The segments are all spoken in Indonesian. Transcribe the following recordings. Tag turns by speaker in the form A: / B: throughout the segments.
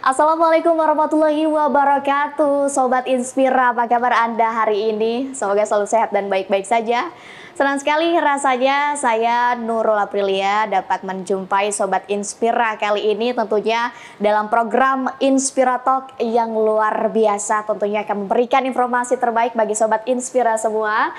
A: Assalamualaikum warahmatullahi wabarakatuh. Sobat Inspira, apa kabar Anda hari ini? Semoga selalu sehat dan baik-baik saja. Senang sekali rasanya saya Nurul Aprilia dapat menjumpai Sobat Inspira kali ini tentunya dalam program Inspira Talk yang luar biasa. Tentunya akan memberikan informasi terbaik bagi Sobat Inspira semua.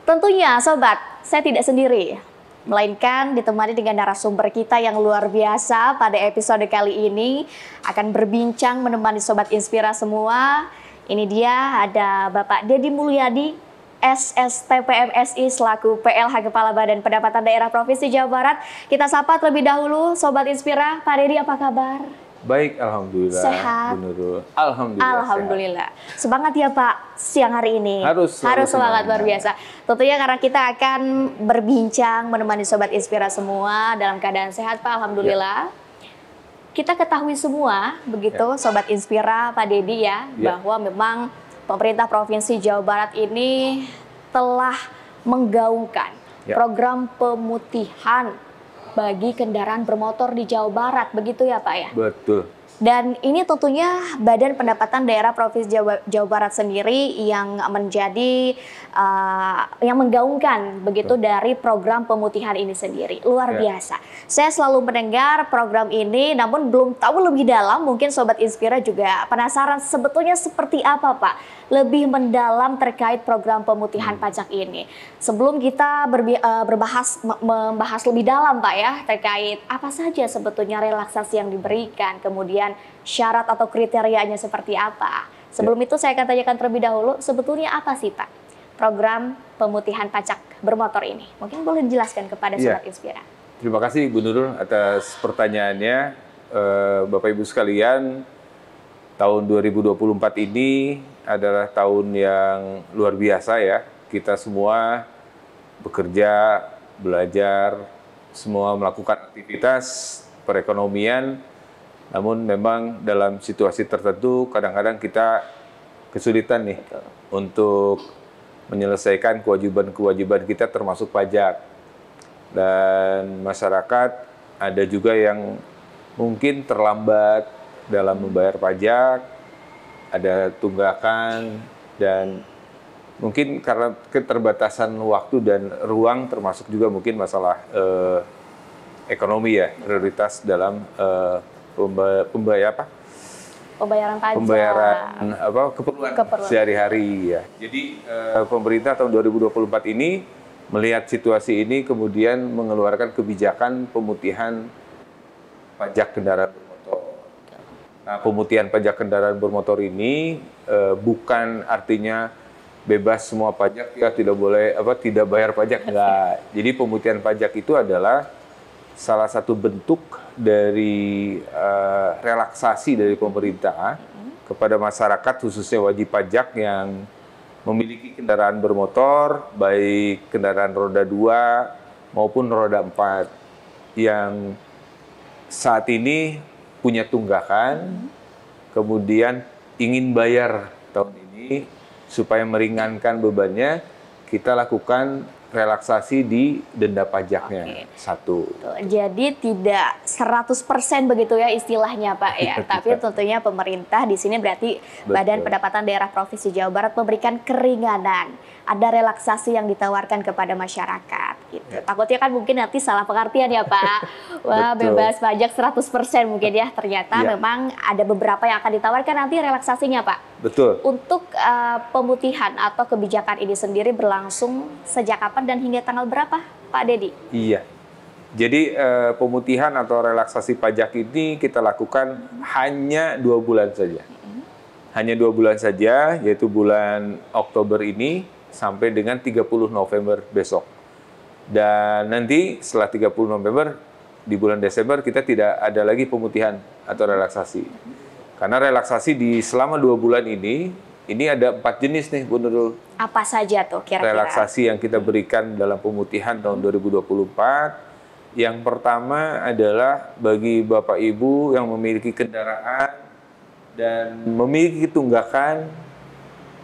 A: Tentunya Sobat, saya tidak sendiri, melainkan ditemani dengan narasumber kita yang luar biasa. Pada episode kali ini akan berbincang menemani Sobat Inspira semua. Ini dia, ada Bapak Deddy Mulyadi, SSTPMSI selaku PLH Kepala Badan Pendapatan Daerah Provinsi Jawa Barat. Kita sapa terlebih dahulu Sobat Inspira. Pak Deddy, apa kabar?
B: Baik, alhamdulillah.
A: Sehat. Alhamdulillah. Semangat ya Pak siang hari ini.
B: Harus
A: semangat luar biasa. Tentunya karena kita akan berbincang menemani Sobat Inspira semua dalam keadaan sehat Pak, alhamdulillah. Kita ketahui semua begitu Sobat Inspira, Pak Deddy bahwa memang pemerintah Provinsi Jawa Barat ini telah menggaungkan program pemutihan bagi kendaraan bermotor di Jawa Barat, begitu ya Pak ya?
B: Betul.
A: Dan ini tentunya Badan Pendapatan Daerah Provinsi Jawa Barat sendiri yang menjadi yang menggaungkan begitu dari program pemutihan ini sendiri. Luar biasa. Saya selalu mendengar program ini namun belum tahu lebih dalam. Mungkin Sobat Inspira juga penasaran sebetulnya seperti apa Pak lebih mendalam terkait program pemutihan pajak ini. Sebelum kita membahas lebih dalam Pak ya terkait apa saja sebetulnya relaksasi yang diberikan, kemudian syarat atau kriterianya seperti apa. Sebelum itu saya akan tanyakan terlebih dahulu, sebetulnya apa sih Pak program pemutihan pajak bermotor ini? Mungkin boleh dijelaskan kepada Sobat Inspira.
B: Terima kasih Bu Nurul atas pertanyaannya. Bapak Ibu sekalian, tahun 2024 ini adalah tahun yang luar biasa ya. Kita semua bekerja, belajar, semua melakukan aktivitas perekonomian. Namun memang dalam situasi tertentu kadang-kadang kita kesulitan nih untuk menyelesaikan kewajiban-kewajiban kita termasuk pajak. Dan masyarakat ada juga yang mungkin terlambat dalam membayar pajak, ada tunggakan, dan mungkin karena keterbatasan waktu dan ruang termasuk juga mungkin masalah ekonomi ya, prioritas dalam
A: pembayaran pajak,
B: keperluan sehari-hari ya. Jadi pemerintah tahun 2024 ini melihat situasi ini kemudian mengeluarkan kebijakan pemutihan pajak kendaraan bermotor. Nah, pemutihan pajak kendaraan bermotor ini bukan artinya bebas semua pajak ya, tidak bayar pajak, enggak. Jadi pemutihan pajak itu adalah salah satu bentuk dari relaksasi dari pemerintah kepada masyarakat khususnya wajib pajak yang memiliki kendaraan bermotor, baik kendaraan roda 2 maupun roda 4 yang saat ini punya tunggakan, kemudian ingin bayar tahun ini supaya meringankan bebannya, kita lakukan relaksasi di denda pajaknya. Satu.
A: Jadi tidak 100% begitu ya istilahnya Pak ya. Tapi tentunya pemerintah di sini berarti Badan Pendapatan Daerah Provinsi Jawa Barat memberikan keringanan. Ada relaksasi yang ditawarkan kepada masyarakat gitu. Takutnya kan mungkin nanti salah pengertian ya Pak. Wah, bebas pajak 100% mungkin ya. Ternyata memang ada beberapa yang akan ditawarkan nanti relaksasinya Pak.
B: Betul.
A: Untuk pemutihan atau kebijakan ini sendiri berlangsung sejak kapan dan hingga tanggal berapa Pak Deddy?
B: Iya. Jadi pemutihan atau relaksasi pajak ini kita lakukan hanya 2 bulan saja. Hanya 2 bulan saja, yaitu bulan Oktober ini sampai dengan 30 November besok. Dan nanti setelah 30 November, di bulan Desember kita tidak ada lagi pemutihan atau relaksasi. Karena relaksasi di selama 2 bulan ini ada 4 jenis nih Bu Nurul.
A: Apa saja tuh kira-kira?
B: Relaksasi yang kita berikan dalam pemutihan tahun 2024. Yang pertama adalah bagi Bapak Ibu yang memiliki kendaraan dan memiliki tunggakan,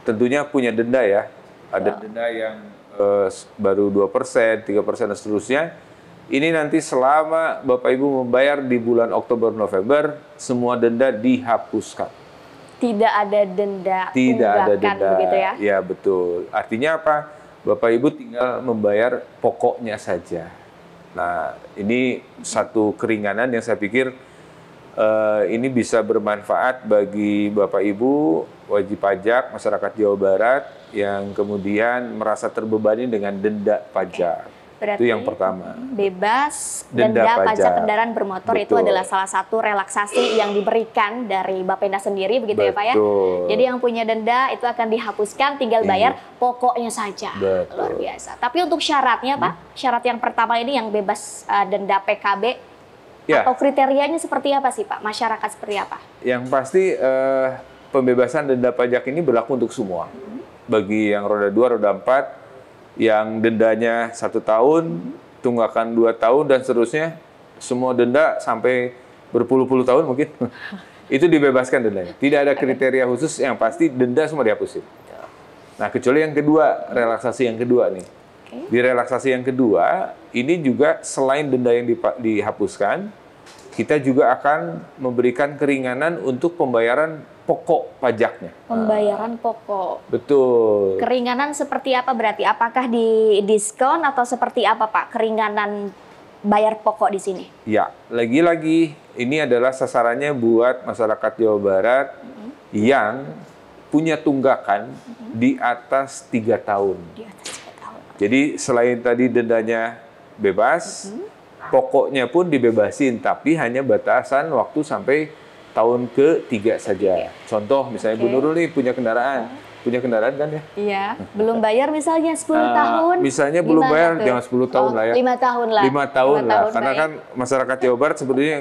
B: tentunya punya denda ya. Ada denda yang baru 2%, 3% dan seterusnya. Ini nanti selama Bapak Ibu membayar di bulan Oktober November, semua denda dihapuskan.
A: Tidak ada denda
B: Tidak ada
A: tunggakan
B: denda.
A: begitu ya?
B: Ya betul. Artinya apa? Bapak Ibu tinggal membayar pokoknya saja. Nah, ini satu keringanan yang saya pikir ini bisa bermanfaat bagi Bapak Ibu wajib pajak masyarakat Jawa Barat yang kemudian merasa terbebani dengan denda pajak.
A: Berarti
B: Itu yang pertama.
A: Bebas
B: Denda
A: denda pajak
B: pajak.
A: kendaraan bermotor itu
B: Betul.
A: adalah salah satu relaksasi yang diberikan dari Bapenda sendiri begitu ya Pak ya?
B: Betul.
A: Jadi yang punya denda itu akan dihapuskan, tinggal bayar pokoknya saja.
B: Betul.
A: Luar biasa. Tapi untuk syaratnya Pak, syarat yang pertama ini yang bebas denda PKB,
B: Ya.
A: atau kriterianya seperti apa sih Pak? Masyarakat seperti apa?
B: Yang pasti pembebasan denda pajak ini berlaku untuk semua. Bagi yang roda 2, roda 4, yang dendanya 1 tahun, tunggakan 2 tahun, dan seterusnya, semua denda sampai berpuluh-puluh tahun mungkin, itu dibebaskan dendanya. Tidak ada kriteria khusus, yang pasti denda semua dihapusin. Nah, kecuali yang kedua, relaksasi yang kedua nih. Di relaksasi yang kedua, ini juga selain denda yang dihapuskan, kita juga akan memberikan keringanan untuk pembayaran pokok pajaknya.
A: Pembayaran pokok.
B: Betul.
A: Keringanan seperti apa berarti? Apakah di diskon atau seperti apa Pak? Keringanan bayar pokok di sini?
B: Ya, lagi-lagi ini adalah sasarannya buat masyarakat Jawa Barat yang punya tunggakan di atas 3 tahun.
A: Di atas 3 tahun.
B: Jadi selain tadi dendanya bebas, pokoknya pun dibebasin, tapi hanya batasan waktu sampai tahun ke-3 saja. Contoh misalnya Bu Nurul nih punya kendaraan kan ya?
A: Iya, belum bayar misalnya 10 tahun.
B: Misalnya belum
A: Gimana
B: bayar,
A: tuh?
B: jangan 10 tahun lah ya.
A: 5 tahun lah.
B: 5 tahun lah, karena
A: baik.
B: kan masyarakat Jawa Barat sebetulnya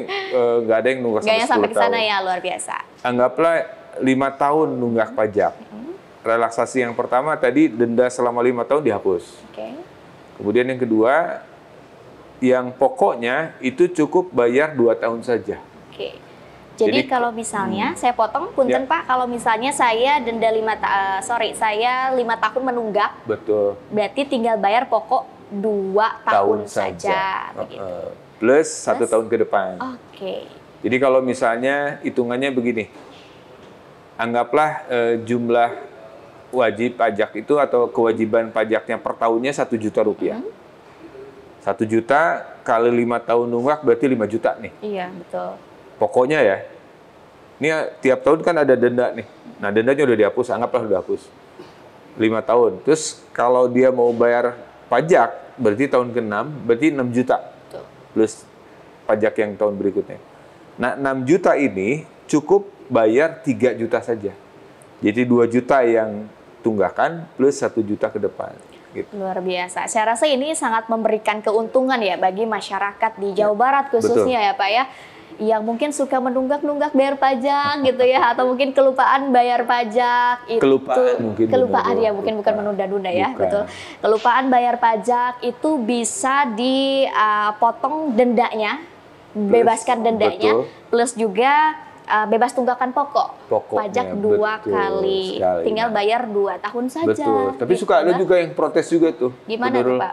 B: nggak ada yang nunggak
A: Gaya
B: sampai 10
A: sampai ke sana
B: tahun.
A: ya, luar biasa.
B: Anggaplah 5 tahun nunggak pajak. Relaksasi yang pertama tadi denda selama 5 tahun dihapus.
A: Oke.
B: Kemudian yang kedua, yang pokoknya itu cukup bayar 2 tahun saja.
A: Oke. Jadi kalau misalnya saya potong, punten Pak, kalau misalnya saya denda 5 tahun menunggak,
B: Betul.
A: berarti tinggal bayar pokok 2 tahun saja. Begitu.
B: Plus 1 tahun ke depan.
A: Oke.
B: Jadi kalau misalnya hitungannya begini, anggaplah jumlah wajib pajak itu atau kewajiban pajaknya per tahunnya 1 juta rupiah. 1 juta kali 5 tahun nunggak berarti 5 juta nih.
A: Iya, betul.
B: Pokoknya ya, ini tiap tahun kan ada denda nih. Nah, dendanya udah dihapus, anggaplah udah hapus. 5 tahun. Terus kalau dia mau bayar pajak, berarti tahun ke-6, berarti 6 juta.
A: Betul.
B: Plus pajak yang tahun berikutnya. Nah, 6 juta ini cukup bayar 3 juta saja. Jadi 2 juta yang tunggakan plus 1 juta ke depan. Gitu.
A: Luar biasa. Saya rasa ini sangat memberikan keuntungan ya bagi masyarakat di Jawa Barat khususnya ya Pak ya. Yang mungkin suka menunggak-nunggak bayar pajak gitu ya, atau mungkin kelupaan bayar pajak itu. Kelupaan ya, mungkin bukan menunda-nunda ya, betul. Kelupaan bayar pajak itu bisa dipotong dendanya, bebaskan dendanya, plus juga bebas tunggakan pajak 2 kali. Tinggal bayar 2 tahun saja.
B: Betul. Tapi
A: gitu,
B: suka ada juga yang protes juga tuh.
A: Gimana tuh Pak?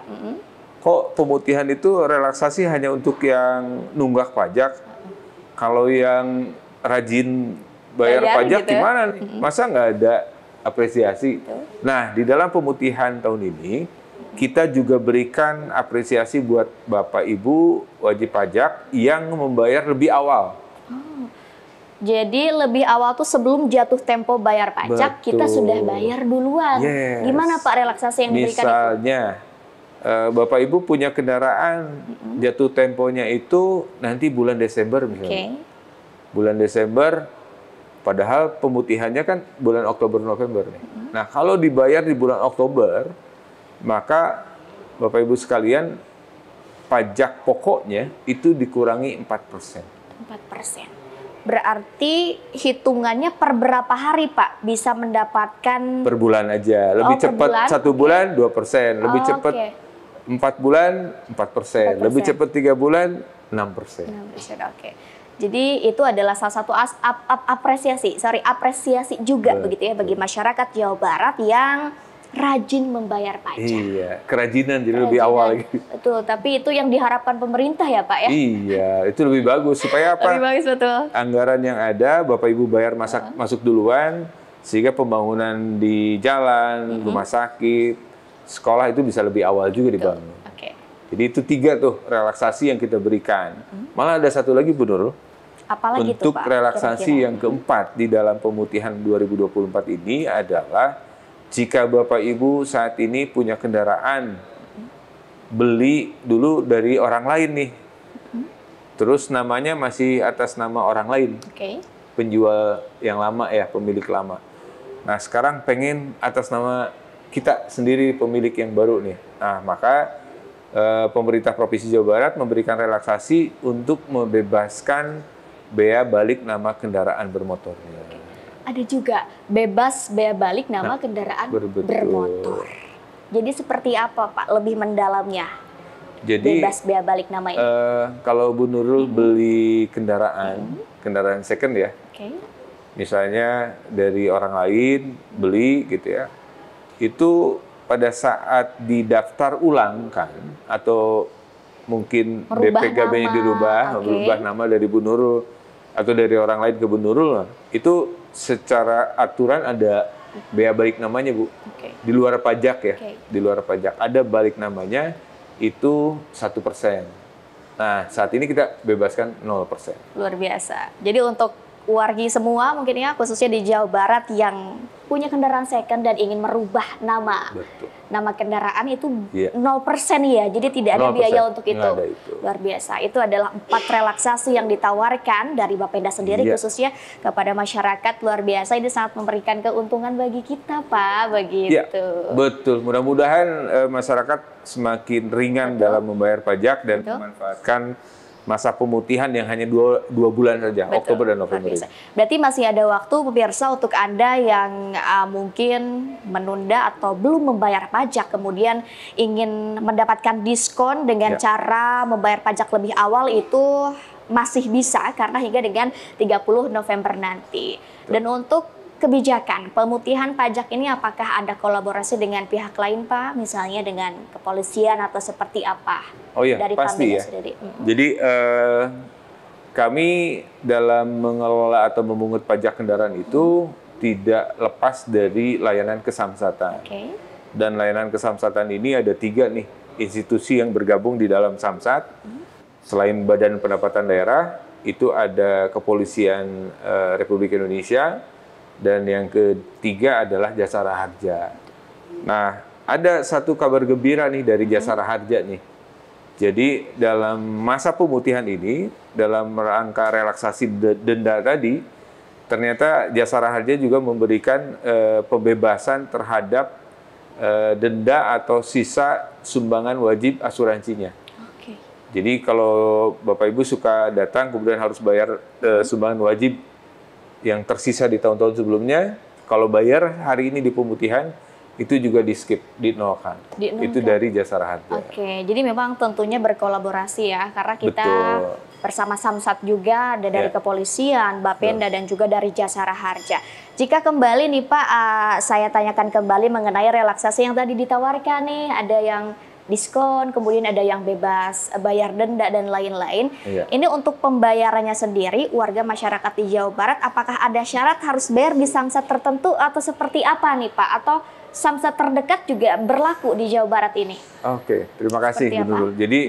B: Kok pemutihan itu relaksasi hanya untuk yang nunggak pajak? Kalau yang rajin bayar pajak
A: gitu
B: gimana nih? Masa nggak ada apresiasi? Nah, di dalam pemutihan tahun ini, kita juga berikan apresiasi buat Bapak Ibu wajib pajak yang membayar lebih awal.
A: Jadi lebih awal tuh sebelum jatuh tempo bayar pajak, kita sudah bayar duluan. Gimana Pak relaksasi yang diberikan itu?
B: Misalnya, Bapak Ibu punya kendaraan, jatuh temponya itu nanti bulan Desember misalnya. Bulan Desember, padahal pemutihannya kan bulan Oktober November nih. Nah, kalau dibayar di bulan Oktober, maka Bapak Ibu sekalian, pajak pokoknya itu dikurangi 4%.
A: 4%. Berarti hitungannya per berapa hari Pak bisa mendapatkan?
B: Per bulan aja. Lebih cepat 1 bulan 2%, lebih cepat 4 bulan 4%, lebih cepat 3 bulan 6%.
A: 6%, oke. Jadi itu adalah salah satu apresiasi juga begitu ya bagi masyarakat Jawa Barat yang rajin membayar pajak.
B: Iya, kerajinan jadi lebih awal gitu.
A: Betul, tapi itu yang diharapkan pemerintah ya Pak ya?
B: Iya, itu lebih bagus. Supaya apa?
A: Lebih bagus, betul.
B: Anggaran yang ada, Bapak Ibu bayar masuk duluan, sehingga pembangunan di jalan, rumah sakit, sekolah itu bisa lebih awal juga dibangun.
A: Oke.
B: Jadi itu 3 tuh relaksasi yang kita berikan. Malah ada satu lagi Bu Nurul.
A: Apalagi
B: Untuk
A: tuh, Pak,
B: relaksasi
A: kira-kira?
B: yang keempat di dalam pemutihan 2024 ini adalah jika Bapak Ibu saat ini punya kendaraan, beli dulu dari orang lain nih. Terus namanya masih atas nama orang lain.
A: Oke.
B: Penjual yang lama ya, pemilik lama. Nah, sekarang pengen atas nama kita sendiri pemilik yang baru nih. Nah, maka pemerintah Provinsi Jawa Barat memberikan relaksasi untuk membebaskan bea balik nama kendaraan bermotornya.
A: Ada juga bebas bea balik nama kendaraan bermotor. Jadi seperti apa Pak lebih mendalamnya?
B: Jadi
A: Bebas bea balik nama ini.
B: kalau Bu Nurul beli kendaraan second ya,
A: Oke.
B: misalnya dari orang lain beli gitu ya, itu pada saat didaftar ulang kan, atau mungkin
A: Merubah
B: BPKB-nya
A: nama,
B: dirubah,
A: oke.
B: berubah nama dari Bu Nurul atau dari orang lain ke Bu Nurul, itu secara aturan ada bea balik namanya Bu.
A: Oke.
B: Di luar pajak ya,
A: Oke.
B: di luar pajak ada balik namanya itu 1%. Nah, saat ini kita bebaskan 0%.
A: Luar biasa. Jadi untuk wargi semua mungkin ya, khususnya di Jawa Barat yang punya kendaraan second dan ingin merubah nama.
B: Betul.
A: Nama kendaraan itu
B: Iya.
A: 0% ya, jadi tidak ada
B: 0%,
A: biaya untuk
B: nggak
A: itu.
B: ada itu.
A: Luar biasa. Itu adalah 4 relaksasi yang ditawarkan dari Bapenda sendiri
B: Iya.
A: khususnya kepada masyarakat. Luar biasa, ini sangat memberikan keuntungan bagi kita Pak, begitu.
B: Iya, betul. Mudah-mudahan masyarakat semakin ringan dalam membayar pajak dan memanfaatkan masa pemutihan yang hanya dua bulan saja,
A: Betul,
B: Oktober dan
A: luar
B: November.
A: biasa. Berarti masih ada waktu pemirsa untuk Anda yang mungkin menunda atau belum membayar pajak, kemudian ingin mendapatkan diskon dengan
B: Ya.
A: cara membayar pajak lebih awal, itu masih bisa karena hingga dengan 30 November nanti. Dan untuk kebijakan pemutihan pajak ini apakah ada kolaborasi dengan pihak lain Pak? Misalnya dengan kepolisian atau seperti apa?
B: Oh iya,
A: dari
B: pasti
A: Bapenda
B: ya.
A: sendiri?
B: Jadi kami dalam mengelola atau memungut pajak kendaraan itu tidak lepas dari layanan kesamsatan.
A: Oke.
B: Dan layanan kesamsatan ini ada 3 nih institusi yang bergabung di dalam Samsat. Selain Badan Pendapatan Daerah, itu ada Kepolisian Republik Indonesia, dan yang ketiga adalah Jasara Harja. Nah, ada satu kabar gembira nih dari Jasara Harja nih. Jadi dalam masa pemutihan ini, dalam rangka relaksasi denda tadi, ternyata Jasara Harja juga memberikan pembebasan terhadap denda atau sisa sumbangan wajib asuransinya.
A: Oke.
B: Jadi kalau Bapak Ibu suka datang kemudian harus bayar sumbangan wajib yang tersisa di tahun-tahun sebelumnya, kalau bayar hari ini di pemutihan, itu juga di-skip, dinolkan. Itu dari Jasara Harja.
A: Oke, jadi memang tentunya berkolaborasi ya, karena kita
B: Betul.
A: bersama Samsat juga, ada dari
B: Ya.
A: kepolisian, Bapenda, dan juga dari Jasara Harja. Jika kembali nih Pak, saya tanyakan kembali mengenai relaksasi yang tadi ditawarkan nih, ada yang diskon, kemudian ada yang bebas bayar denda dan lain-lain.
B: Iya.
A: Ini untuk pembayarannya sendiri, warga masyarakat di Jawa Barat, apakah ada syarat harus bayar di Samsat tertentu atau seperti apa nih Pak? Atau Samsat terdekat juga berlaku di Jawa Barat ini?
B: Oke, terima kasih
A: Seperti
B: Bu Nurul. Jadi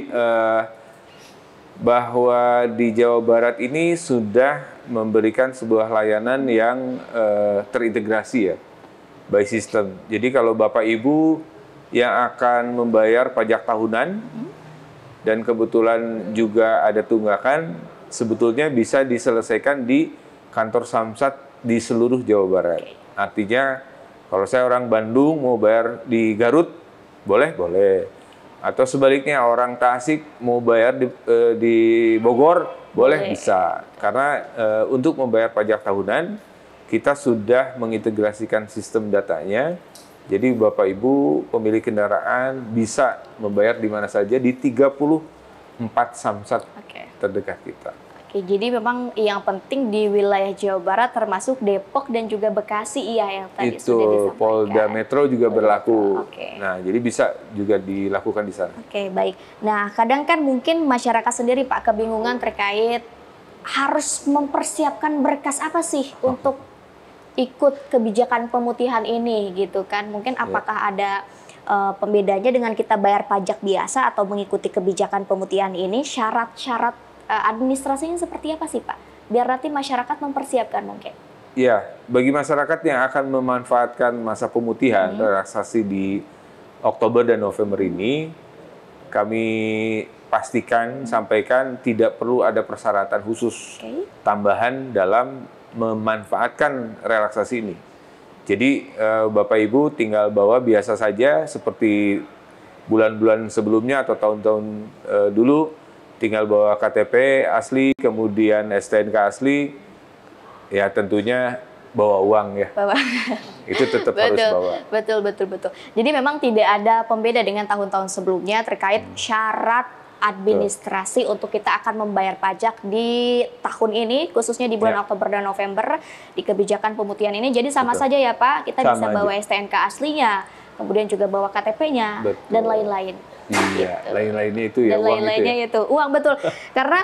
B: bahwa di Jawa Barat ini sudah memberikan sebuah layanan yang terintegrasi ya, by system. Jadi kalau Bapak Ibu yang akan membayar pajak tahunan dan kebetulan juga ada tunggakan, sebetulnya bisa diselesaikan di kantor Samsat di seluruh Jawa Barat. Artinya kalau saya orang Bandung mau bayar di Garut, boleh? Boleh. Atau sebaliknya orang Tasik mau bayar di Bogor, boleh? Bisa. Karena untuk membayar pajak tahunan, kita sudah mengintegrasikan sistem datanya. Jadi Bapak Ibu pemilik kendaraan bisa membayar di mana saja di 34 Samsat terdekat kita.
A: Oke, jadi memang yang penting di wilayah Jawa Barat termasuk Depok dan juga Bekasi yang tadi
B: itu
A: sudah disampaikan.
B: Polda Metro juga berlaku.
A: Oke.
B: Nah, jadi bisa juga dilakukan di sana.
A: Oke, baik. Nah, kadang kan mungkin masyarakat sendiri Pak kebingungan terkait harus mempersiapkan berkas apa sih untuk ikut kebijakan pemutihan ini gitu kan. Mungkin apakah ada pembedanya dengan kita bayar pajak biasa atau mengikuti kebijakan pemutihan ini, syarat-syarat administrasinya seperti apa sih Pak? Biar nanti masyarakat mempersiapkan mungkin.
B: Ya, bagi masyarakat yang akan memanfaatkan masa pemutihan relaksasi di Oktober dan November ini, kami pastikan, sampaikan tidak perlu ada persyaratan khusus tambahan dalam memanfaatkan relaksasi ini. Jadi Bapak Ibu tinggal bawa biasa saja seperti bulan-bulan sebelumnya atau tahun-tahun dulu, tinggal bawa KTP asli, kemudian STNK asli, ya tentunya bawa uang ya. Itu tetap harus bawa.
A: Betul. Jadi memang tidak ada pembeda dengan tahun-tahun sebelumnya terkait syarat administrasi untuk kita akan membayar pajak di tahun ini, khususnya di bulan Oktober dan November di kebijakan pemutihan ini. Jadi sama saja ya Pak, kita bisa bawa STNK aslinya, kemudian juga bawa KTP-nya dan lain-lain.
B: Iya,
A: gitu.
B: lain-lainnya itu ya,
A: dan
B: uang
A: lain-lainnya
B: itu ya.
A: itu uang, betul. Karena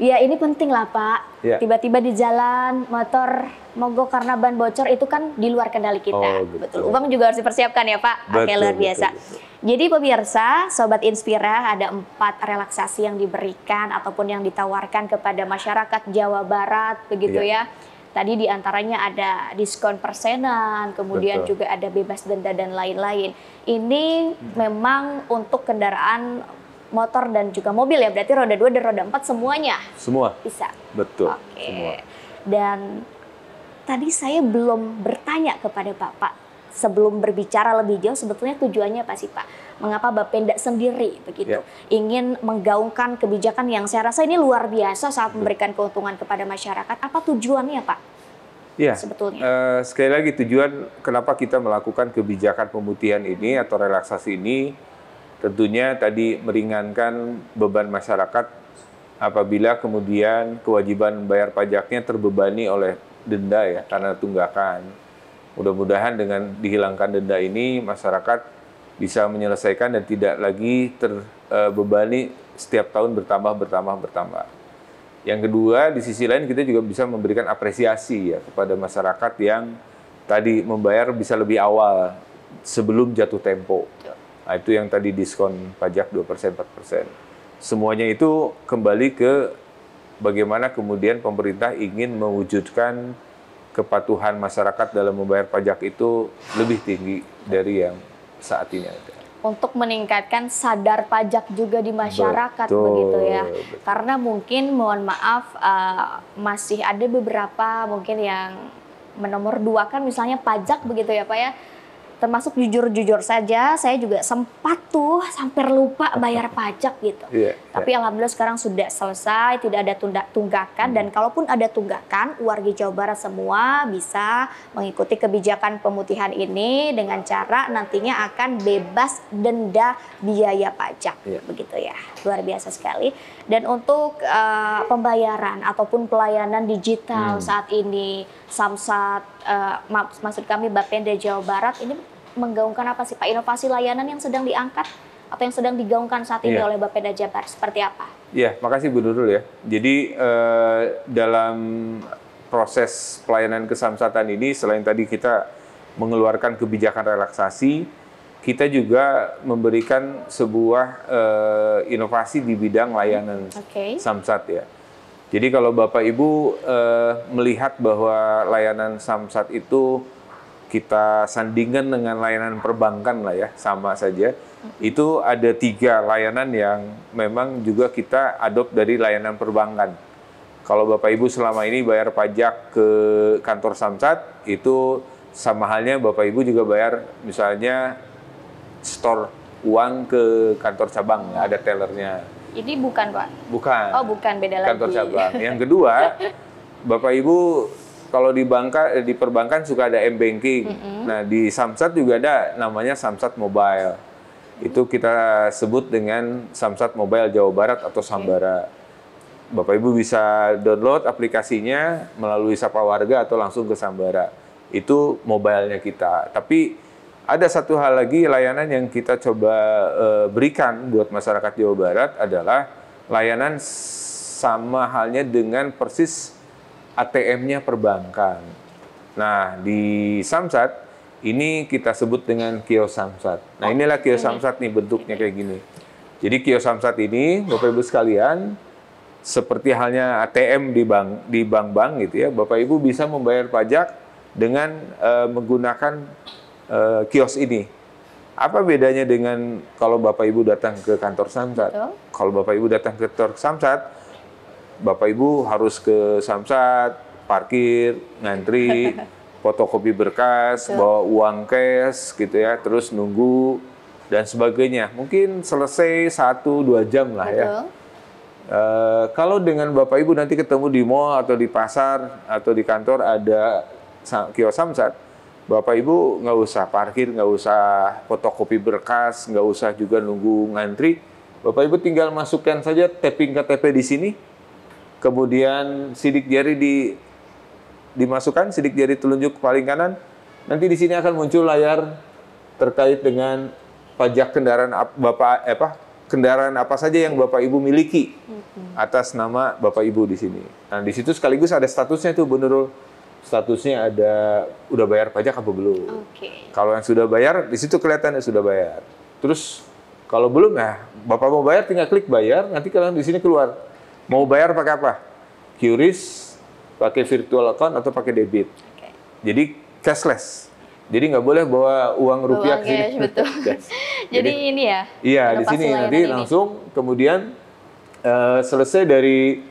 A: ya ini penting lah Pak. Tiba-tiba di jalan motor mogok karena ban bocor, itu kan di luar kendali kita. Betul. Uang juga harus dipersiapkan ya Pak. Oke, luar biasa. Jadi pemirsa, Sobat Inspira, ada 4 relaksasi yang diberikan ataupun yang ditawarkan kepada masyarakat Jawa Barat, begitu ya. Tadi diantaranya ada diskon persenan, kemudian juga ada bebas denda dan lain-lain. Ini memang untuk kendaraan motor dan juga mobil ya, berarti roda 2 dan roda 4 semuanya? Semua. Bisa? Betul. Oke. Semua. Dan tadi saya belum bertanya kepada Bapak, sebelum berbicara lebih jauh, sebetulnya tujuannya apa sih Pak? Mengapa Bapenda sendiri begitu ingin menggaungkan kebijakan yang saya rasa ini luar biasa saat memberikan keuntungan kepada masyarakat? Apa tujuannya Pak?
B: Ya,
A: sebetulnya.
B: Sekali lagi tujuan kenapa kita melakukan kebijakan pemutihan ini atau relaksasi ini, tentunya tadi meringankan beban masyarakat apabila kemudian kewajiban bayar pajaknya terbebani oleh denda ya karena tunggakan. Mudah-mudahan dengan dihilangkan denda ini masyarakat bisa menyelesaikan dan tidak lagi terbebani setiap tahun bertambah. Yang kedua, di sisi lain kita juga bisa memberikan apresiasi ya kepada masyarakat yang tadi membayar bisa lebih awal sebelum jatuh tempo. Nah, itu yang tadi diskon pajak 2%, 4%. Semuanya itu kembali ke bagaimana kemudian pemerintah ingin mewujudkan kepatuhan masyarakat dalam membayar pajak itu lebih tinggi dari yang saat ini ada.
A: Untuk meningkatkan sadar pajak juga di masyarakat, begitu ya. Karena mungkin, mohon maaf, masih ada beberapa mungkin yang menomorduakan misalnya pajak begitu ya Pak ya. Termasuk jujur-jujur saja, saya juga sempat tuh hampir lupa bayar pajak gitu. Tapi alhamdulillah sekarang sudah selesai, tidak ada tunggakan. Dan kalaupun ada tunggakan, warga Jawa Barat semua bisa mengikuti kebijakan pemutihan ini dengan cara nantinya akan bebas denda biaya pajak. Begitu ya, luar biasa sekali. Dan untuk pembayaran ataupun pelayanan digital saat ini, Samsat, maksud kami Bapenda Jawa Barat ini menggaungkan apa sih Pak? Inovasi layanan yang sedang diangkat atau yang sedang digaungkan saat ini oleh Bapenda Jabar seperti apa? Ya,
B: makasih Bu Nurul ya. Jadi dalam proses pelayanan kesamsatan ini, selain tadi kita mengeluarkan kebijakan relaksasi, kita juga memberikan sebuah inovasi di bidang layanan samsat ya. Jadi kalau Bapak Ibu melihat bahwa layanan samsat itu kita sandingkan dengan layanan perbankan lah ya, sama saja. Itu ada 3 layanan yang memang juga kita adopt dari layanan perbankan. Kalau Bapak Ibu selama ini bayar pajak ke kantor samsat, itu sama halnya Bapak Ibu juga bayar misalnya store uang ke kantor cabang, ada tellernya.
A: Ini bukan Pak?
B: Bukan.
A: Oh bukan, beda lagi.
B: Kantor cabang. Yang kedua, Bapak Ibu kalau di perbankan suka ada m-banking. Nah di Samsat juga ada namanya Samsat Mobile. Itu kita sebut dengan Samsat Mobile Jawa Barat atau Sambara. Bapak Ibu bisa download aplikasinya melalui Sapa Warga atau langsung ke Sambara. Itu mobile-nya kita. Tapi ada satu hal lagi layanan yang kita coba berikan buat masyarakat Jawa Barat adalah layanan sama halnya dengan persis ATM-nya perbankan. Nah, di Samsat ini kita sebut dengan kios Samsat. Nah, inilah kios Samsat nih bentuknya kayak gini. Jadi kios Samsat ini, Bapak Ibu sekalian, seperti halnya ATM di bank-bank gitu ya, Bapak Ibu bisa membayar pajak dengan menggunakan kios ini. Apa bedanya dengan kalau Bapak Ibu datang ke kantor Samsat? Kalau Bapak Ibu datang ke kantor Samsat, Bapak Ibu harus ke Samsat, parkir, ngantri, fotokopi berkas, bawa uang cash gitu ya, terus nunggu dan sebagainya. Mungkin selesai 1-2 jam lah ya. Kalau dengan Bapak Ibu nanti ketemu di mall atau di pasar atau di kantor ada kios Samsat, Bapak Ibu nggak usah parkir, nggak usah fotokopi berkas, nggak usah juga nunggu ngantri. Bapak Ibu tinggal masukkan saja tapping KTP di sini, kemudian sidik jari dimasukkan, sidik jari telunjuk paling kanan. Nanti di sini akan muncul layar terkait dengan pajak kendaraan kendaraan apa saja yang Bapak Ibu miliki atas nama Bapak Ibu di sini. Nah, di situ sekaligus ada statusnya tuh, Bu Nurul. Statusnya ada udah bayar pajak apa belum. Kalau yang sudah bayar, di situ kelihatan ya sudah bayar. Terus kalau belum, nah Bapak mau bayar tinggal klik bayar, nanti kalian di sini keluar. Mau bayar pakai apa? QRIS, pakai virtual account atau pakai debit. Jadi cashless. Jadi nggak boleh bawa uang rupiah ke sini.
A: Betul. Jadi ini ya.
B: Iya, di sini nanti langsung kemudian selesai dari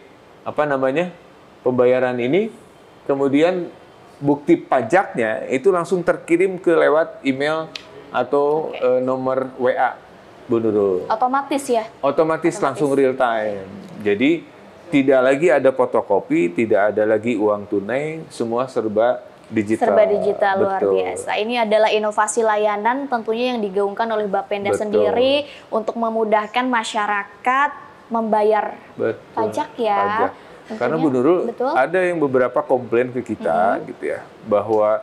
B: pembayaran ini. Kemudian bukti pajaknya itu langsung terkirim ke lewat email atau nomor WA, Bu Nurul.
A: Otomatis ya?
B: Otomatis langsung real time. Jadi tidak lagi ada fotokopi, tidak ada lagi uang tunai, semua serba digital.
A: Serba digital, luar biasa. Ini adalah inovasi layanan tentunya yang digaungkan oleh Bapenda sendiri untuk memudahkan masyarakat membayar pajak ya.
B: Pajak. Karena Bu Nurul, ada yang beberapa komplain ke kita gitu ya, bahwa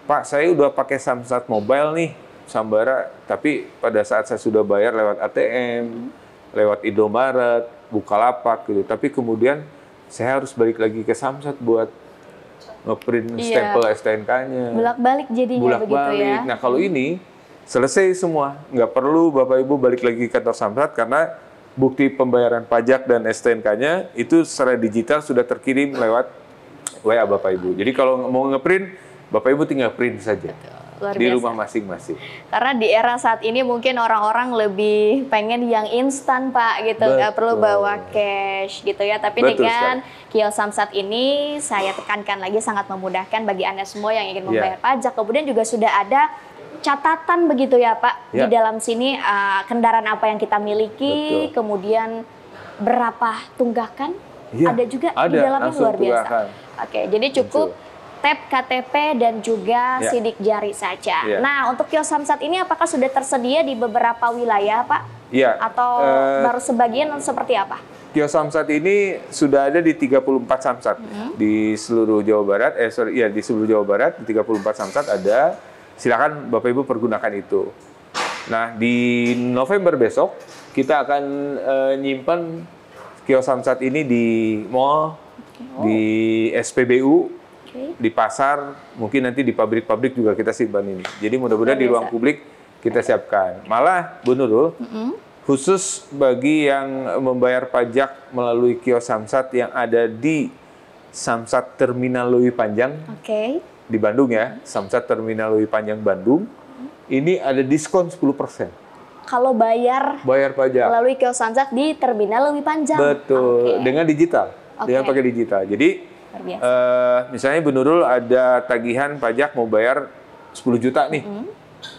B: Pak saya udah pakai Samsat Mobile nih, Sambara, tapi pada saat saya sudah bayar lewat ATM, lewat Indomaret, Bukalapak gitu, tapi kemudian saya harus balik lagi ke Samsat buat ngeprint stempel STNK-nya.
A: Bolak-balik jadinya begitu ya.
B: Nah kalau ini selesai semua, nggak perlu Bapak Ibu balik lagi ke kantor Samsat karena bukti pembayaran pajak dan STNK-nya itu secara digital sudah terkirim lewat WA Bapak Ibu. Jadi kalau mau ngeprint, Bapak Ibu tinggal print saja di rumah masing-masing.
A: Karena di era saat ini mungkin orang-orang lebih pengen yang instan Pak gitu, nggak perlu bawa cash gitu ya. Tapi dengan kios Samsat ini saya tekankan lagi sangat memudahkan bagi Anda semua yang ingin membayar pajak. Kemudian juga sudah ada catatan begitu ya Pak, di dalam sini kendaraan apa yang kita miliki, kemudian berapa tunggakan, ada juga di dalamnya, luar biasa. Oke, jadi cukup tap KTP dan juga sidik jari saja. Nah, untuk kios Samsat ini apakah sudah tersedia di beberapa wilayah Pak? Atau baru sebagian seperti apa?
B: Kios Samsat ini sudah ada di 34 Samsat di seluruh Jawa Barat. Di seluruh Jawa Barat di 34 Samsat ada. Silakan Bapak Ibu pergunakan itu. Nah, di November besok kita akan nyimpan kios Samsat ini di mall, di SPBU, di pasar, mungkin nanti di pabrik-pabrik juga kita simpan ini. Jadi mudah-mudahan di ruang publik kita siapkan. Malah, Bu Nurul, khusus bagi yang membayar pajak melalui kios Samsat yang ada di Samsat Terminal Lewi Panjang. Di Bandung ya, Samsat Terminal Lewi Panjang Bandung, ini ada diskon 10%.
A: Kalau bayar
B: pajak
A: melalui kios Samsat di Terminal Lewi Panjang.
B: Betul, dengan digital, dengan pakai digital. Jadi, misalnya Bu Nurul ada tagihan pajak mau bayar 10 juta nih,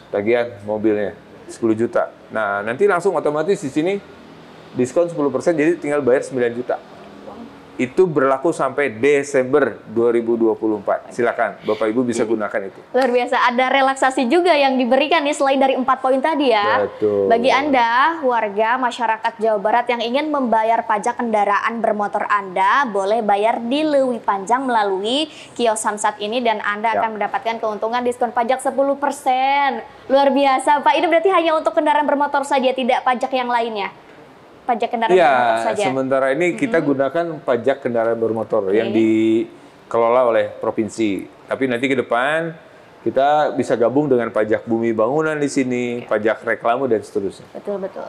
B: tagihan mobilnya 10 juta. Nah, nanti langsung otomatis di sini diskon 10%, jadi tinggal bayar 9 juta. itu berlaku sampai Desember 2024. Silakan, Bapak Ibu bisa gunakan itu.
A: Luar biasa, ada relaksasi juga yang diberikan nih selain dari 4 poin tadi ya.
B: Betul.
A: Bagi Anda, warga masyarakat Jawa Barat yang ingin membayar pajak kendaraan bermotor Anda, boleh bayar di Leuwi Panjang melalui kios Samsat ini dan Anda akan mendapatkan keuntungan diskon pajak 10%. Luar biasa, Pak. Ini berarti hanya untuk kendaraan bermotor saja, tidak pajak yang lainnya? Pajak kendaraan bermotor saja.
B: Sementara ini kita gunakan pajak kendaraan bermotor yang dikelola oleh provinsi. Tapi nanti ke depan kita bisa gabung dengan pajak bumi bangunan di sini, pajak reklame dan seterusnya.
A: Betul.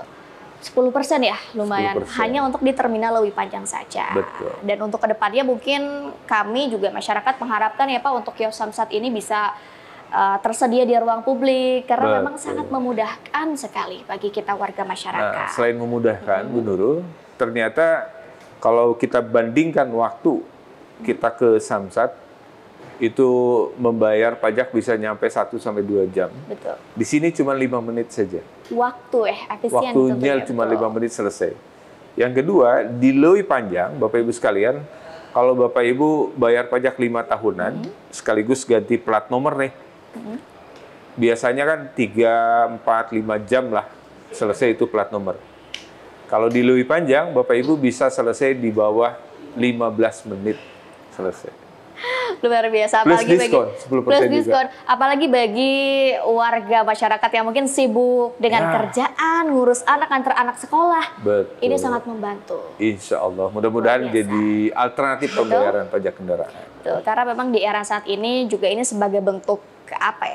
A: 10% ya, lumayan.
B: 10%.
A: Hanya untuk di terminal Leuwi Panjang saja.
B: Betul.
A: Dan untuk kedepannya mungkin kami juga masyarakat mengharapkan ya Pak untuk kios Samsat ini bisa tersedia di ruang publik karena memang sangat memudahkan sekali bagi kita warga masyarakat.
B: Nah, selain memudahkan, Bu Nurul, ternyata kalau kita bandingkan waktu kita ke Samsat itu membayar pajak bisa nyampe 1 sampai 2 jam.
A: Betul.
B: Di sini cuma 5 menit saja.
A: Waktu efisien.
B: Waktunya cuma 5 menit selesai. Yang kedua, di Leuwi Panjang, Bapak Ibu sekalian, kalau Bapak Ibu bayar pajak 5 tahunan, sekaligus ganti plat nomor nih. Biasanya kan 3, 4, 5 jam lah selesai itu plat nomor. Kalau di Leuwi Panjang, Bapak Ibu bisa selesai di bawah 15 menit selesai.
A: Luar biasa.
B: Plus diskon, 10%
A: diskon. Apalagi bagi warga masyarakat yang mungkin sibuk dengan kerjaan, ngurus anak, antar anak sekolah.
B: Betul.
A: Ini sangat membantu.
B: Insya Allah, mudah-mudahan jadi alternatif pembayaran pajak kendaraan.
A: Betul, karena memang di era saat ini juga ini sebagai bentuk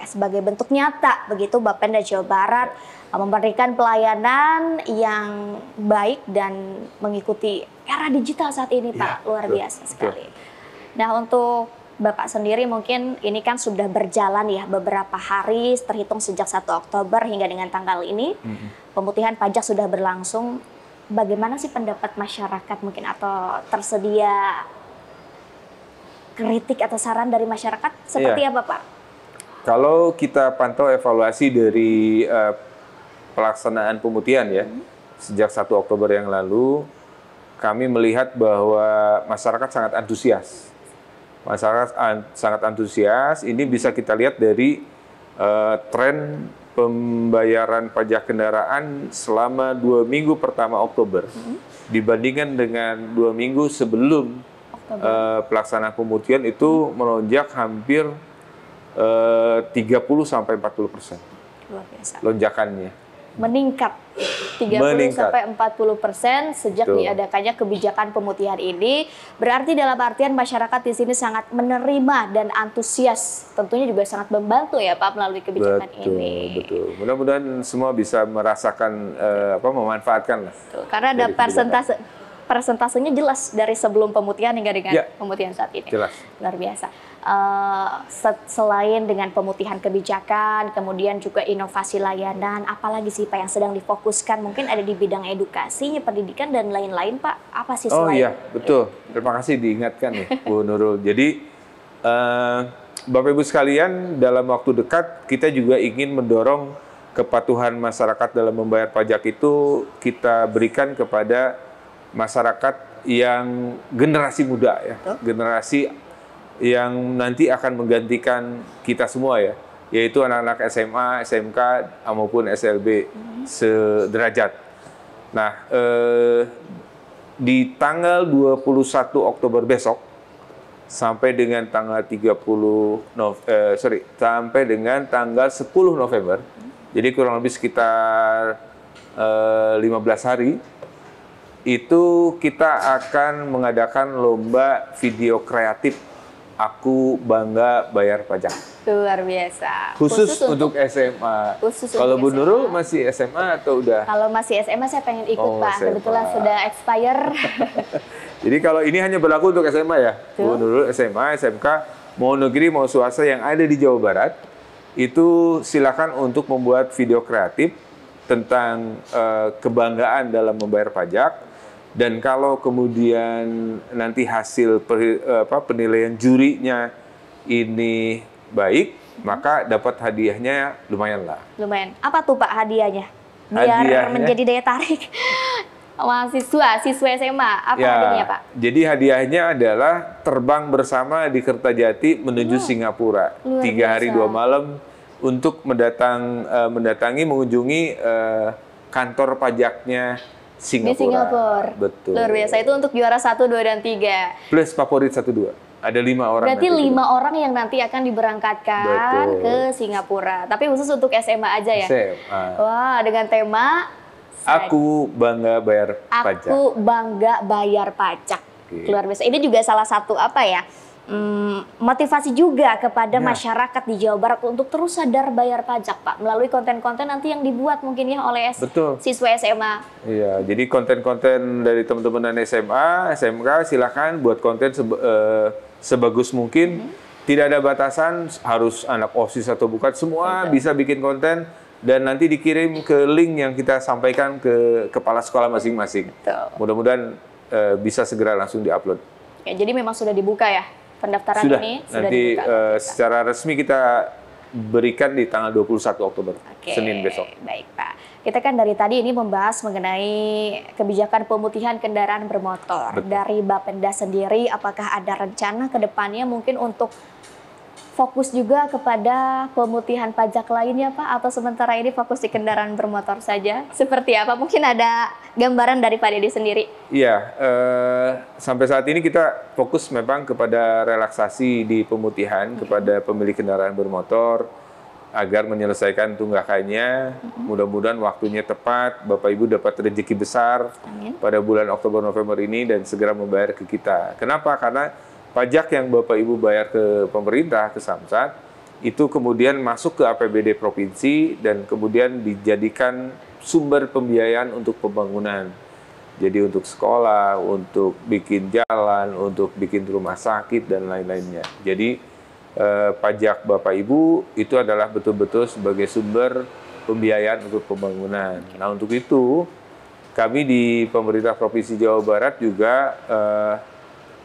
A: sebagai bentuk nyata begitu Bapenda Jawa Barat memberikan pelayanan yang baik dan mengikuti era digital saat ini, Pak. Luar biasa sekali. Nah, untuk Bapak sendiri mungkin ini kan sudah berjalan ya beberapa hari terhitung sejak 1 Oktober hingga dengan tanggal ini. Pemutihan pajak sudah berlangsung. Bagaimana sih pendapat masyarakat mungkin atau tersedia kritik atau saran dari masyarakat seperti apa, Pak?
B: Kalau kita pantau evaluasi dari pelaksanaan pemutihan ya, sejak 1 Oktober yang lalu, kami melihat bahwa masyarakat sangat antusias. Masyarakat sangat antusias, ini bisa kita lihat dari tren pembayaran pajak kendaraan selama 2 minggu pertama Oktober, dibandingkan dengan 2 minggu sebelum pelaksanaan pemutihan itu melonjak hampir 30-40%.
A: Luar biasa.
B: Lonjakannya.
A: Meningkat 30-40% sejak diadakannya kebijakan pemutihan ini. Berarti dalam artian masyarakat di sini sangat menerima dan antusias. Tentunya juga sangat membantu ya Pak melalui kebijakan ini.
B: Betul. Mudah-mudahan semua bisa merasakan memanfaatkan lah.
A: Karena ada persentasenya jelas dari sebelum pemutihan hingga dengan pemutihan saat ini.
B: Jelas.
A: Luar biasa. Selain dengan pemutihan kebijakan, kemudian juga inovasi layanan, apalagi sih Pak yang sedang difokuskan? Mungkin ada di bidang edukasi, pendidikan, dan lain-lain Pak. Apa sih selain?
B: Oh iya, betul. Terima kasih diingatkan nih Bu Nurul. Jadi Bapak Ibu sekalian, dalam waktu dekat kita juga ingin mendorong kepatuhan masyarakat dalam membayar pajak itu kita berikan kepada masyarakat yang generasi muda ya, generasi yang nanti akan menggantikan kita semua ya, yaitu anak-anak SMA, SMK maupun SLB sederajat. Nah, di tanggal 21 Oktober besok sampai dengan tanggal sampai dengan tanggal 10 November. Jadi kurang lebih sekitar 15 hari itu kita akan mengadakan lomba video kreatif Aku Bangga Bayar Pajak.
A: Luar biasa.
B: Khusus untuk SMA. Kalau Bu Nurul masih SMA atau udah?
A: Kalau masih SMA saya pengen ikut Pak. Kebetulan sudah expire.
B: Jadi kalau ini hanya berlaku untuk SMA ya. Bu Nurul SMA, SMK, mau negeri mau swasta yang ada di Jawa Barat, itu silakan untuk membuat video kreatif tentang kebanggaan dalam membayar pajak. Dan kalau kemudian nanti hasil penilaian jurinya ini baik, maka dapat hadiahnya lumayan lah.
A: Lumayan. Apa tuh Pak hadiahnya? Biar menjadi daya tarik. siswa SMA. Apa
B: Ya,
A: hadiahnya, Pak?
B: jadi hadiahnya adalah terbang bersama di Kertajati menuju Singapura.
A: Luar
B: 3 hari
A: biasa.
B: 2 malam untuk mengunjungi kantor pajaknya
A: Di
B: Singapura.
A: Singapura.
B: Betul.
A: Luar biasa. Itu untuk juara 1, 2, dan 3.
B: Plus favorit 1, 2. Ada 5 orang.
A: Berarti
B: nanti
A: 5 orang yang nanti akan diberangkatkan
B: Betul.
A: ke Singapura. Tapi khusus untuk SMA aja ya?
B: SMA.
A: Wah, dengan tema
B: Aku bangga bayar pajak.
A: Aku bangga bayar pajak.
B: Oke.
A: Luar biasa. Ini juga salah satu apa ya? Motivasi juga kepada
B: Ya.
A: masyarakat di Jawa Barat untuk terus sadar bayar pajak, Pak, melalui konten-konten nanti yang dibuat mungkin ya oleh
B: Betul.
A: siswa SMA.
B: Iya, jadi konten-konten dari teman-teman SMA, SMK, silakan buat konten sebagus mungkin. Tidak ada batasan harus anak OSIS atau bukan, semua bisa bikin konten dan nanti dikirim ke link yang kita sampaikan ke kepala sekolah masing-masing.
A: Betul.
B: Mudah-mudahan bisa segera langsung diupload.
A: Oke, jadi memang sudah dibuka ya pendaftaran
B: Sudah,
A: ini?
B: nanti
A: dibuka.
B: secara resmi kita berikan di tanggal 21 Oktober,
A: Oke,
B: Senin besok.
A: baik Pak. Kita kan dari tadi ini membahas mengenai kebijakan pemutihan kendaraan bermotor.
B: Betul.
A: Dari Bapenda sendiri, apakah ada rencana ke depannya mungkin untuk fokus juga kepada pemutihan pajak lainnya Pak? Atau sementara ini fokus di kendaraan bermotor saja? Seperti apa? Mungkin ada gambaran dari Pak Dede sendiri?
B: Iya, sampai saat ini kita fokus memang kepada relaksasi di pemutihan kepada pemilik kendaraan bermotor agar menyelesaikan tunggakannya. Mudah-mudahan waktunya tepat, Bapak Ibu dapat rezeki besar
A: Amin.
B: pada bulan Oktober November ini dan segera membayar ke kita. Kenapa? Karena pajak yang Bapak Ibu bayar ke pemerintah, ke Samsat, itu kemudian masuk ke APBD provinsi dan kemudian dijadikan sumber pembiayaan untuk pembangunan. Jadi untuk sekolah, untuk bikin jalan, untuk bikin rumah sakit, dan lain-lainnya. Jadi pajak Bapak Ibu itu adalah betul-betul sebagai sumber pembiayaan untuk pembangunan. Nah untuk itu, kami di pemerintah Provinsi Jawa Barat juga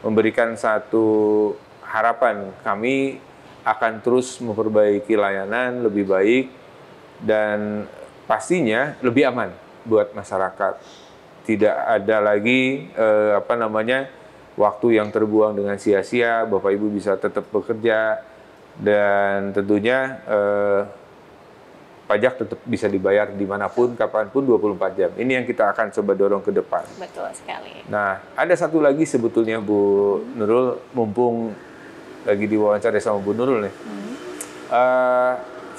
B: memberikan satu harapan. Kami akan terus memperbaiki layanan lebih baik dan pastinya lebih aman buat masyarakat. Tidak ada lagi waktu yang terbuang dengan sia-sia. Bapak Ibu bisa tetap bekerja dan tentunya pajak tetap bisa dibayar dimanapun, kapanpun, 24 jam. Ini yang kita akan coba dorong ke depan.
A: Betul sekali.
B: Nah, ada satu lagi sebetulnya Bu Nurul, mumpung lagi diwawancara sama Bu Nurul nih.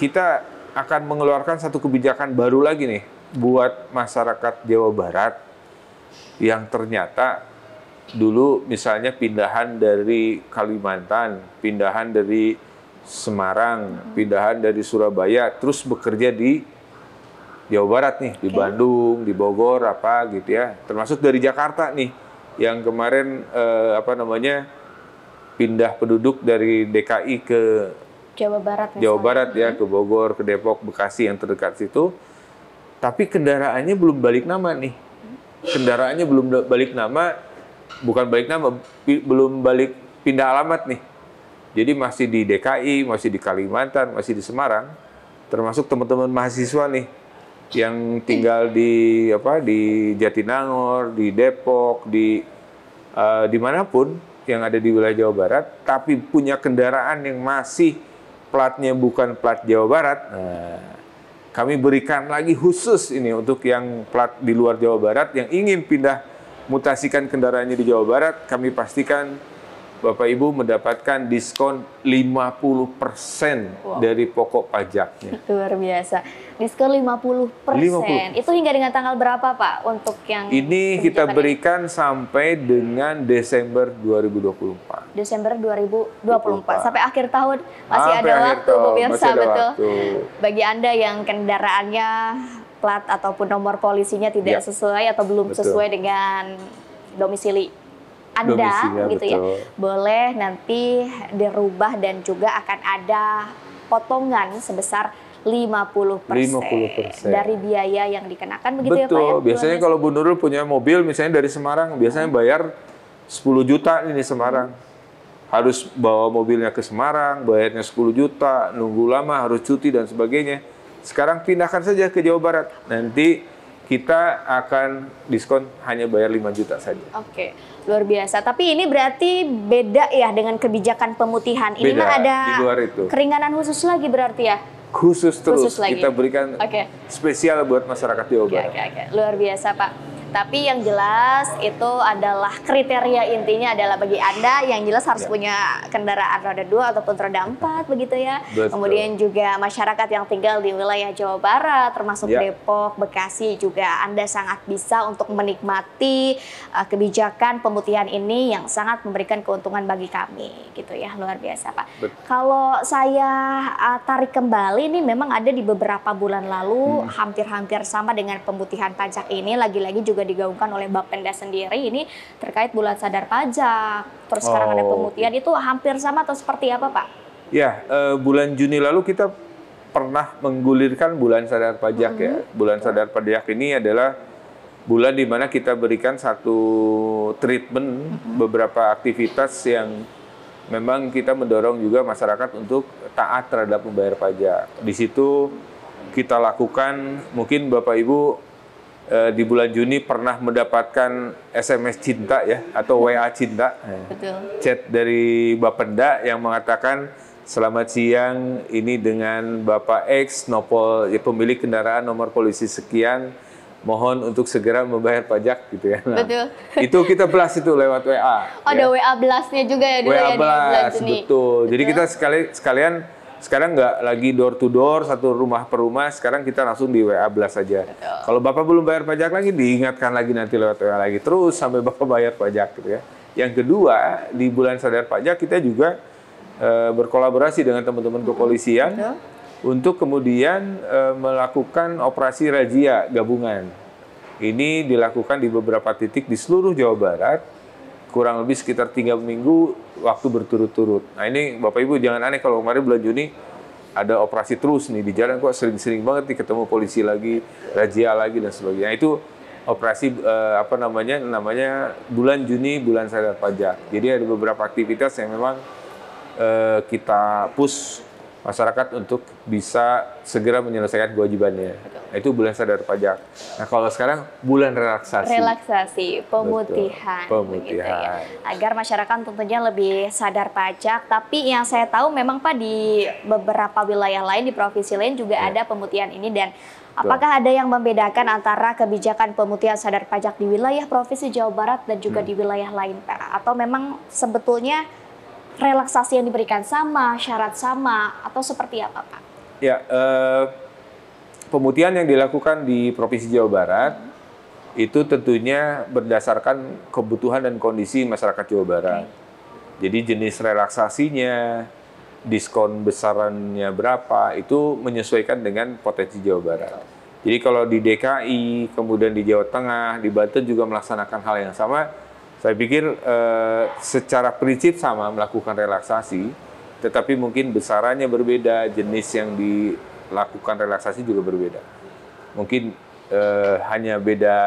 B: Kita akan mengeluarkan satu kebijakan baru lagi nih buat masyarakat Jawa Barat yang ternyata dulu misalnya pindahan dari Kalimantan, pindahan dari Semarang, pindahan dari Surabaya, terus bekerja di Jawa Barat nih, di Bandung, di Bogor, apa gitu ya. Termasuk dari Jakarta nih, yang kemarin pindah penduduk dari DKI ke
A: Jawa Barat misalnya.
B: Jawa Barat ya, ke Bogor, ke Depok, Bekasi yang terdekat situ. Tapi kendaraannya belum balik nama nih. Kendaraannya belum balik nama, bukan balik nama, belum balik pindah alamat nih. Jadi masih di DKI, masih di Kalimantan, masih di Semarang, termasuk teman-teman mahasiswa nih yang tinggal di Jatinangor, di Depok, dimanapun yang ada di wilayah Jawa Barat, tapi punya kendaraan yang masih platnya bukan plat Jawa Barat. Nah, kami berikan lagi khusus ini untuk yang plat di luar Jawa Barat yang ingin pindah mutasikan kendaraannya di Jawa Barat, kami pastikan Bapak Ibu mendapatkan diskon 50% dari pokok pajaknya.
A: Luar biasa. Diskon 50%. Itu hingga dengan tanggal berapa Pak untuk yang
B: ini kita berikan sampai dengan Desember 2024.
A: Desember 2024 sampai akhir tahun masih ada waktu pemirsa, betul. Bagi Anda yang kendaraannya plat ataupun nomor polisinya tidak sesuai atau belum sesuai dengan domisili Anda gitu ya, boleh nanti dirubah dan juga akan ada potongan sebesar 50% dari biaya yang dikenakan, begitu ya Pak?
B: Betul, biasanya kalau Bu Nurul punya mobil misalnya dari Semarang, biasanya bayar 10 juta ini Semarang. Harus bawa mobilnya ke Semarang, bayarnya 10 juta, nunggu lama, harus cuti dan sebagainya. Sekarang pindahkan saja ke Jawa Barat. Nanti kita akan diskon hanya bayar 5 juta saja.
A: Oke, luar biasa. Tapi ini berarti beda ya dengan kebijakan pemutihan. Ini mah ada
B: di luar itu.
A: keringanan khusus lagi berarti ya?
B: Khusus terus,
A: Khusus lagi.
B: kita berikan spesial buat masyarakat Jawa Barat.
A: Oke. Luar biasa Pak. Tapi yang jelas itu adalah kriteria intinya adalah bagi Anda yang jelas harus punya kendaraan roda 2 ataupun roda 4 begitu ya.
B: Betul.
A: Kemudian juga masyarakat yang tinggal di wilayah Jawa Barat termasuk Depok, Bekasi juga Anda sangat bisa untuk menikmati kebijakan pemutihan ini yang sangat memberikan keuntungan bagi kami gitu ya. Luar biasa Pak. Kalau saya tarik kembali ini memang ada di beberapa bulan lalu hampir-hampir sama dengan pemutihan pajak ini, lagi-lagi juga digaungkan oleh Bapenda sendiri ini terkait bulan sadar pajak. Terus sekarang ada pemutihan, itu hampir sama atau seperti apa Pak?
B: Ya, bulan Juni lalu kita pernah menggulirkan bulan sadar pajak ya. Bulan sadar pajak ini adalah bulan di mana kita berikan satu treatment beberapa aktivitas yang memang kita mendorong juga masyarakat untuk taat terhadap membayar pajak. Di situ kita lakukan, mungkin Bapak Ibu di bulan Juni pernah mendapatkan SMS cinta ya, atau WA cinta.
A: Betul.
B: Chat dari Bapenda yang mengatakan, selamat siang, ini dengan Bapak X, nopol ya, pemilik kendaraan nomor polisi sekian, mohon untuk segera membayar pajak gitu ya. Nah,
A: betul.
B: Itu kita blast itu lewat WA.
A: Oh, ada WA blast-nya juga ya dulu
B: WA
A: ya di bulan
B: blast,
A: Juni.
B: betul. Jadi kita sekalian sekarang nggak lagi door to door, satu rumah per rumah, sekarang kita langsung di WA blast saja. Kalau Bapak belum bayar pajak lagi, diingatkan lagi nanti lewat WA lagi, terus sampai Bapak bayar pajak gitu ya. Yang kedua, di bulan sadar pajak kita juga berkolaborasi dengan teman-teman kepolisian untuk kemudian melakukan operasi razia gabungan. Ini dilakukan di beberapa titik di seluruh Jawa Barat, kurang lebih sekitar 3 minggu waktu berturut-turut. Nah ini Bapak Ibu jangan aneh kalau kemarin bulan Juni ada operasi terus nih di jalan, kok sering-sering banget nih ketemu polisi lagi, razia lagi dan sebagainya. Nah, itu operasi apa namanya bulan Juni, bulan sadar pajak. Jadi ada beberapa aktivitas yang memang kita push masyarakat untuk bisa segera menyelesaikan kewajibannya. Nah, itu bulan sadar pajak. Nah, kalau sekarang bulan relaksasi.
A: Relaksasi, pemutihan.
B: Betul, pemutihan.
A: Gitu ya. Agar masyarakat tentunya lebih sadar pajak. Tapi yang saya tahu memang Pak di beberapa wilayah lain, di provinsi lain juga ada pemutihan ini. Dan apakah ada yang membedakan antara kebijakan pemutihan sadar pajak di wilayah Provinsi Jawa Barat dan juga di wilayah lain Pak? Atau memang sebetulnya relaksasi yang diberikan sama, syarat sama, atau seperti apa Pak?
B: Ya, pemutihan yang dilakukan di Provinsi Jawa Barat itu tentunya berdasarkan kebutuhan dan kondisi masyarakat Jawa Barat. Jadi jenis relaksasinya, diskon besarannya berapa, itu menyesuaikan dengan potensi Jawa Barat. Jadi kalau di DKI, kemudian di Jawa Tengah, di Banten juga melaksanakan hal yang sama. Saya pikir secara prinsip sama melakukan relaksasi, tetapi mungkin besarannya berbeda, jenis yang dilakukan relaksasi juga berbeda. Mungkin hanya beda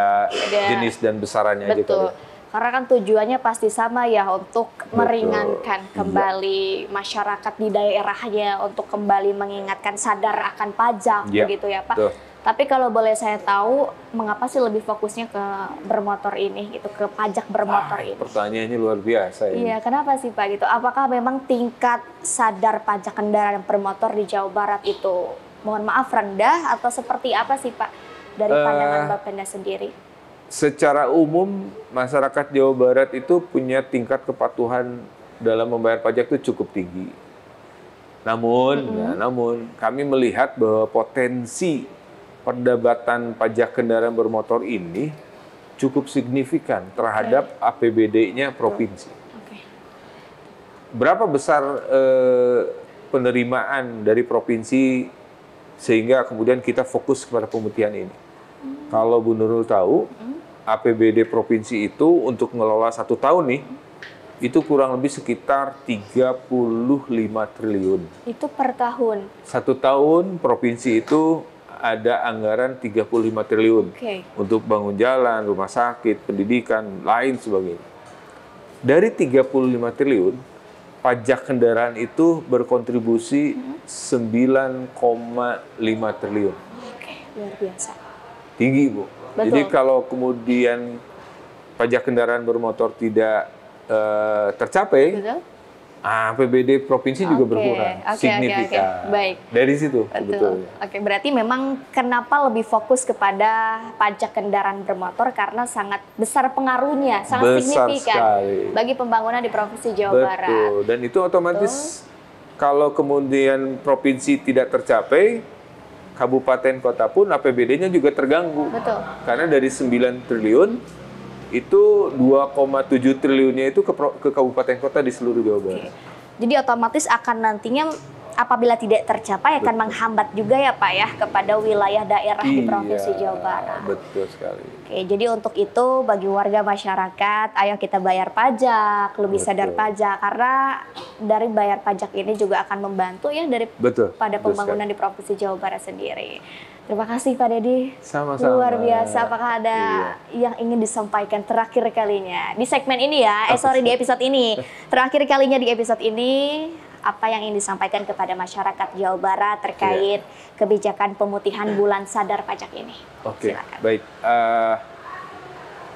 B: jenis dan besarannya aja kali ya.
A: Karena kan tujuannya pasti sama ya, untuk meringankan kembali masyarakat di daerahnya, untuk kembali mengingatkan sadar akan pajak, begitu ya Pak. Betul. Tapi kalau boleh saya tahu, mengapa sih lebih fokusnya ke bermotor ini, gitu, ke pajak bermotor ini?
B: Pertanyaannya luar biasa ya.
A: Iya, kenapa sih Pak gitu? Apakah memang tingkat sadar pajak kendaraan bermotor di Jawa Barat itu, mohon maaf, rendah atau seperti apa sih Pak dari pandangan Bapenda sendiri?
B: Secara umum, masyarakat Jawa Barat itu punya tingkat kepatuhan dalam membayar pajak itu cukup tinggi. Namun kami melihat bahwa potensi pendapatan pajak kendaraan bermotor ini cukup signifikan terhadap APBD-nya provinsi. Berapa besar penerimaan dari provinsi sehingga kemudian kita fokus kepada pemutihan ini? Kalau Bu Nurul tahu, APBD provinsi itu untuk mengelola 1 tahun nih, itu kurang lebih sekitar 35 triliun.
A: Itu per tahun?
B: 1 tahun provinsi itu ada anggaran 35 triliun untuk bangun jalan, rumah sakit, pendidikan, lain sebagainya. Dari 35 triliun, pajak kendaraan itu berkontribusi 9,5 triliun.
A: Luar biasa.
B: Tinggi, Bu.
A: Betul.
B: Jadi kalau kemudian pajak kendaraan bermotor tidak tercapai,
A: betul.
B: APBD provinsi juga berkurang signifikan.
A: Baik.
B: Dari situ
A: betul. Oke, berarti memang kenapa lebih fokus kepada pajak kendaraan bermotor karena sangat besar pengaruhnya, sangat signifikan
B: sekali
A: bagi pembangunan di Provinsi Jawa Barat.
B: Betul. Dan itu otomatis kalau kemudian provinsi tidak tercapai, kabupaten kota pun APBD-nya juga terganggu.
A: Betul.
B: Karena dari 9 triliun itu 2,7 triliunnya itu ke kabupaten kota di seluruh Jawa Barat.
A: Jadi otomatis akan nantinya apabila tidak tercapai akan menghambat juga ya Pak ya kepada wilayah daerah di Provinsi Jawa Barat.
B: Betul sekali.
A: Oke, jadi untuk itu bagi warga masyarakat, ayo kita bayar pajak, lebih sadar pajak karena dari bayar pajak ini juga akan membantu ya pada pembangunan di Provinsi Jawa Barat sendiri. Terima kasih Pak Dedi.
B: Sama-sama.
A: Luar biasa. Apakah ada yang ingin disampaikan terakhir kalinya di segmen ini ya? Di episode ini. Terakhir kalinya di episode ini, apa yang ingin disampaikan kepada masyarakat Jawa Barat terkait kebijakan pemutihan bulan sadar pajak ini?
B: Oke, baik.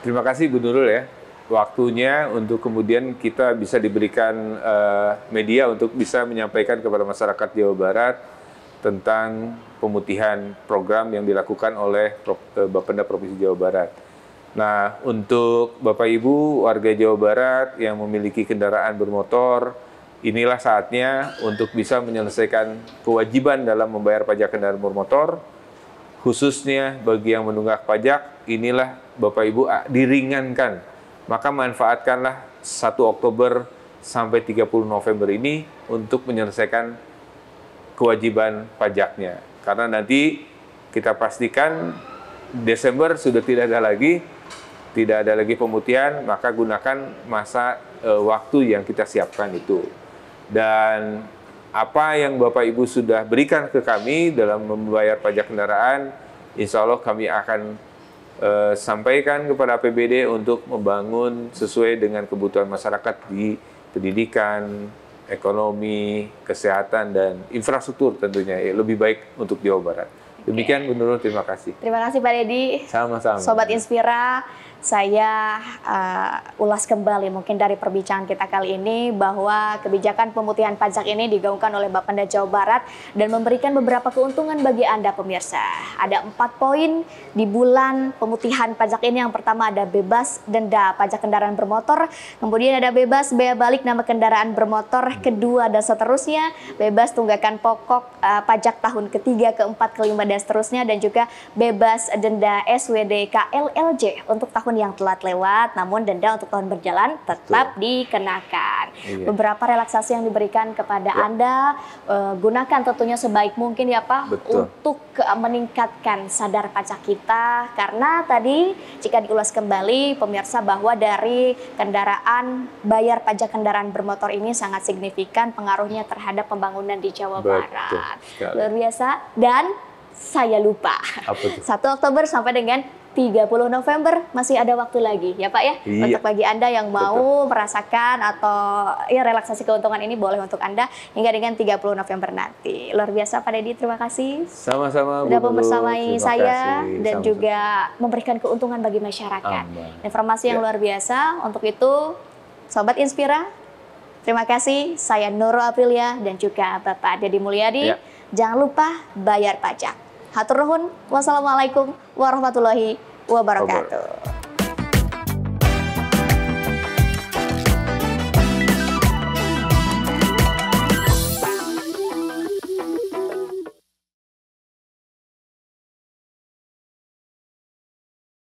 B: Terima kasih Bu Nurul ya. Waktunya untuk kemudian kita bisa diberikan media untuk bisa menyampaikan kepada masyarakat Jawa Barat tentang pemutihan program yang dilakukan oleh Bapenda Provinsi Jawa Barat. Nah, untuk Bapak Ibu warga Jawa Barat yang memiliki kendaraan bermotor, inilah saatnya untuk bisa menyelesaikan kewajiban dalam membayar pajak kendaraan bermotor, khususnya bagi yang menunggak pajak, inilah Bapak Ibu diringankan. Maka manfaatkanlah 1 Oktober sampai 30 November ini untuk menyelesaikan kewajiban pajaknya. Karena nanti kita pastikan Desember sudah tidak ada lagi pemutihan, maka gunakan masa waktu yang kita siapkan itu. Dan apa yang Bapak Ibu sudah berikan ke kami dalam membayar pajak kendaraan, insya Allah kami akan sampaikan kepada APBD untuk membangun sesuai dengan kebutuhan masyarakat di pendidikan, ekonomi, kesehatan, dan infrastruktur tentunya lebih baik untuk Jawa Barat. Demikian Bu Nurul, terima kasih.
A: Terima kasih Pak Dedi.
B: Sama-sama.
A: Sobat Inspira, saya ulas kembali mungkin dari perbincangan kita kali ini bahwa kebijakan pemutihan pajak ini digaungkan oleh Bapenda Jawa Barat dan memberikan beberapa keuntungan bagi Anda pemirsa. Ada 4 poin di bulan pemutihan pajak ini. Yang pertama ada bebas denda pajak kendaraan bermotor, kemudian ada bebas bea balik nama kendaraan bermotor, kedua dan seterusnya, bebas tunggakan pokok pajak tahun ketiga, keempat, kelima dan seterusnya, dan juga bebas denda SWDK LLJ untuk tahun yang telah lewat, namun denda untuk tahun berjalan tetap dikenakan. Beberapa relaksasi yang diberikan kepada Anda, gunakan tentunya sebaik mungkin ya Pak, untuk meningkatkan sadar pajak kita. Karena tadi jika diulas kembali pemirsa bahwa dari kendaraan, bayar pajak kendaraan bermotor ini sangat signifikan pengaruhnya terhadap pembangunan di Jawa Barat. Luar biasa. Dan saya lupa, 1 Oktober sampai dengan 30 November masih ada waktu lagi ya Pak ya, untuk bagi Anda yang mau merasakan atau ya relaksasi keuntungan ini boleh untuk Anda hingga dengan 30 November nanti. Luar biasa Pak Dedi, terima kasih.
B: Sama-sama
A: sudah membersamai saya dan juga memberikan keuntungan bagi masyarakat. Informasi yang luar biasa. Untuk itu Sobat Inspira, terima kasih. Saya Nurul Aprilia dan juga Bapak Dedi Mulyadi. Jangan lupa bayar pajak. Hatur nuhun. Wassalamualaikum warahmatullahi wabarakatuh.